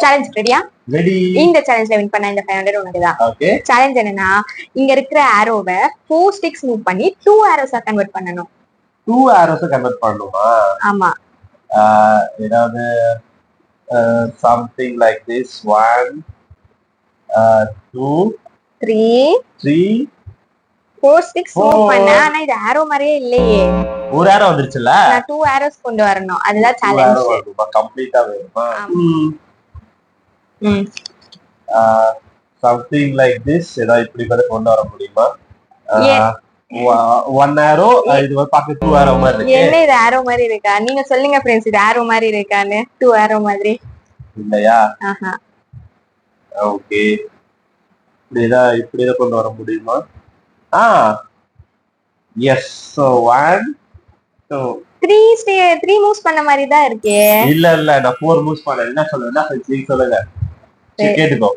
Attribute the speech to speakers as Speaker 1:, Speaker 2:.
Speaker 1: Challenge ரெடியா?
Speaker 2: Ready.
Speaker 1: இந்த சேலஞ்ச்ல win பண்ண இந்த 500 உனக்கு தான்.
Speaker 2: ஓகே.
Speaker 1: சேலஞ்ச் என்னன்னா இங்க இருக்கிற ஆரோவை 4 ஸ்டிக்ஸ் மூவ் பண்ணி 2 ஆரோஸா கன்வெர்ட் பண்ணனும்.
Speaker 2: 2 ஆரோஸா கன்வெர்ட் பண்ணனுமா?
Speaker 1: ஆமா.
Speaker 2: ஏதாவது something like this 1 2 3
Speaker 1: 4 sticks move பண்ண. ஆனா இது ஆரோ மாதிரியே இல்லையே.
Speaker 2: ஒரு ஆரோ வந்துருச்சுல.
Speaker 1: நான் 2 ஆரோஸ் கொண்டு வரணும். அதுதான் சேலஞ்ச்.
Speaker 2: கம்ப்ளீட்டா வேணுமா? something like this ஏதா இப்படி கூட கொண்டு வர முடியுமா? 1 ஆரோ இது வந்து பாக்க 2 ஆரோ மாதிரி இருக்கு.
Speaker 1: என்ன இது ஆரோ மாதிரி இருக்கா? நீங்க சொல்லுங்க फ्रेंड्स, இது ஆரோ மாதிரி இருக்கான்னு. 2 ஆரோ மாதிரி
Speaker 2: இல்லையா?
Speaker 1: ஆஹா.
Speaker 2: ஓகே. இப்படி கொண்டு வர முடியுமா? எஸ். so 1 2
Speaker 1: 3 மூவ்ஸ் பண்ண மாதிரி தான் இருக்கே.
Speaker 2: இல்ல நான் 4 மூவ்ஸ் பண்ணேன். என்ன சொல்லுங்க? கேட்டுக்கோ.